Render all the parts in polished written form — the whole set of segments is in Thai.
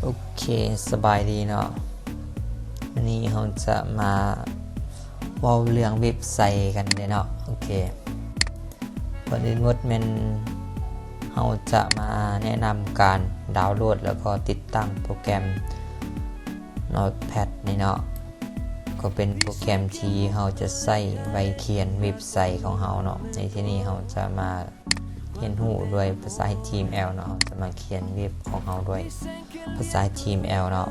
โอเคสบายดีเนาะวันนี้เราจะมาเว้าเรื่องเว็บไซต์กันเนาะโอเคก่อนอื่นหมดแม่นเราจะมาแนะนำการดาวน์โหลดแล้วก็ติดตั้งโปรแกรม Notepad นี่เนาะก็เป็นโปรแกรมที่เราจะใช้ไว้เขียนเว็บไซต์ของเราเนาะในที่นี้เราจะมาเรียนรู้ด้วยภาษา HTML เนาะจะมาเขียนเว็บของเราด้วยภาษา HTML เนาะ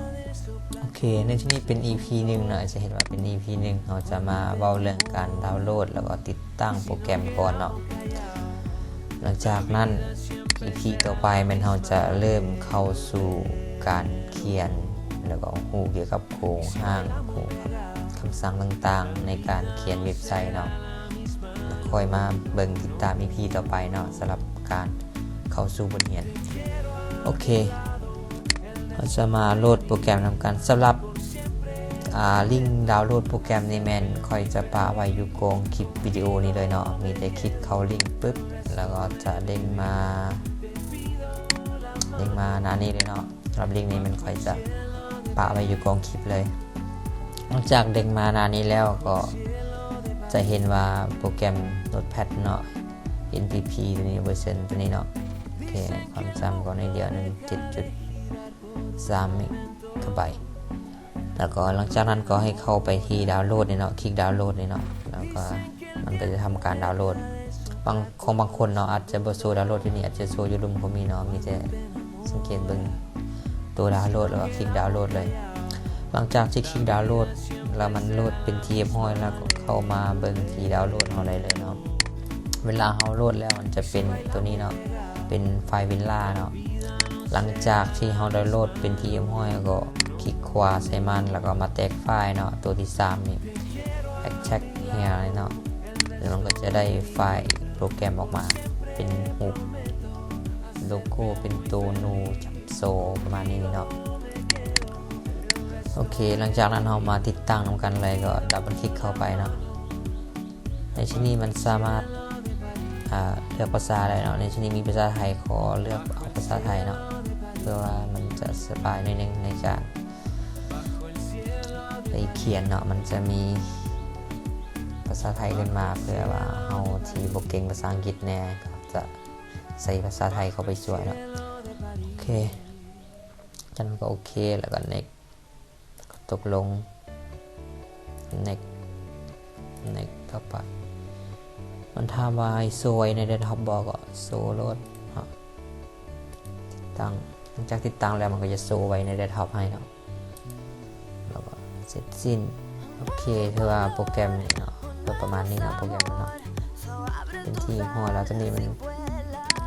โอเคในที่นี้เป็น EP 1เนาะจะเห็นว่าเป็น EP 1เราจะมาเว้าเรื่องการดาวน์โหลดแล้วก็ติดตั้งโปรแกรมก่อนเนาะหลังจากนั้น EP ต่อไปมันเราจะเริ่มเข้าสู่การเขียนแล้วก็รู้เกี่ยวกับโครงสร้างคำสั่งต่างๆในการเขียนเว็บไซต์เนาะคอยมาเบิ่งติดตาม EP ต่อไปเนาะสำหรับการเข้าสู่บทเรียนโอเคเราจะมาโหลดโปรแกรมนำกันสำหรับลิงก์ดาวน์โหลดโปรแกรมในแมนคอยจะปะไว้อยู่กองคลิปวิดีโอนี้เลยเนาะมีแต่คลิกเข้าลิงก์ปึ๊บแล้วก็จะเด้งมาหน้านี้เลยเนาะสำหรับลิงก์นี้มันคอยจะปะไว้อยู่กองคลิปเลยหลังจากเด้งมาหน้านี้แล้วก็จะเห็นว่าโปรแกรม Notepad เนาะ NPP ตัวนี้เวอร์ชันตัวนี้เนาะโอเคความจำก็ในเดียวนึง 7.3 เมกะไบต์แล้วก็หลังจากนั้นก็ให้เข้าไปที่ดาวน์โหลดนี่เนาะคลิกดาวน์โหลดนี่เนาะแล้วก็มันก็จะทำการดาวน์โหลดบางคนเนาะอาจจะบ่โชว์ดาวน์โหลดที่นี่อาจจะโชว์อยู่รุมก็มีเนาะมีแต่สังเกตเบิ่งตัวดาวน์โหลดแล้วก็คลิกดาวน์โหลดเลยหลังจากที่คลิกดาวน์โหลดแล้วมันโหลดเป็นที่เรียบร้อยแล้วก็เข้ามาเบิ่งที่ดาวน์โหลดเฮาได้เลยเนาะเวลาเฮาโหลดแล้วมันจะเป็นตัวนี้เนาะเป็นไฟล์วินล่าเนาะหลังจากที่เฮาดาวน์โหลดเป็นที่เรียบร้อยก็คลิกขวาใส่มันแล้วก็มาแตกไฟล์เนาะตัวที่3นี่ extract here เนาะแล้วมันก็จะได้ไฟล์โปรแกรมออกมาเป็นรูปโลโก้เป็นตัวนูจับโซประมาณนี้เนาะโอเคหลังจากนั้นเรามาติดตั้งนำกันเลยก็ดับเบิลคลิกเข้าไปเนาะในที่นี้มันสามารถเลือกภาษาได้เนาะในที่นี้มีภาษาไทยขอเลือกเอาภาษาไทยเนาะเพื่อว่ามันจะสบายนิดนึงในการไปเขียนเนาะมันจะมีภาษาไทยขึ้นมาเพื่อว่าเฮาที่บ่เก่งภาษาอังกฤษแน่ก็จะใส่ภาษาไทยเข้าไปช่วยเนาะโอเคจันก็โอเคแล้วก็ next ตกลง next ต่อไปมันถามว่าให้โซไว้ในเดสก์ท็อปบอกก็โซโหลดติดตั้งหลังจากติดตั้งแล้วมันก็จะโซไว้ในเดสก์ท็อปให้เนาะแล้วก็เสร็จสิ้นโอเคถือว่าโปรแกรมนี่เนาะก็ประมาณนี้เนาะโปรแกรมเนาะเป็นที่หัวแล้วตอนนี้มัน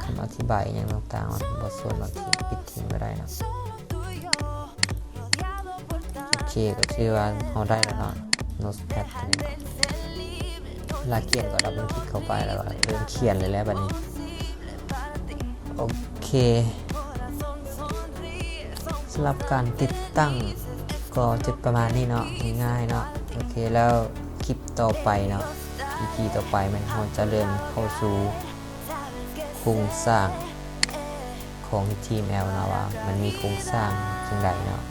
คำอธิบายอย่างต่างๆมันบทส่วนบางทีปิดทิ้งไม่ได้เนาะโอเคก็คือว่าเราได้แล้วเนาะ Notepad ตัวนี้เนาะเวลาเขียนก็ดับเบิลคลิกเข้าไปแล้วก็เริ่มเขียนเลยแล้วบัดนี้โอเคสำหรับการติดตั้งก็จะประมาณนี้เนาะง่ายๆเนาะโอเคแล้วคลิปต่อไปเนาะ EP ต่อไปมันเราจะเริ่มเข้าสู่โครงสร้างของ HTML นะว่ามันมีโครงสร้างจังไดเนาะ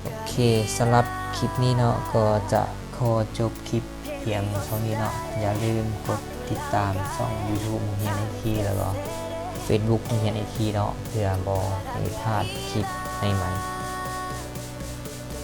โอเคสำหรับคลิปนี้เนาะก็จะขอจบคลิปเพียงเท่านี้เนาะอย่าลืมกดติดตามช่อง YouTube โรงเรียน IT แล้วก็ Facebook โรงเรียน IT เนาะเพื่อบ่ให้พลาดคลิปใหม่ๆ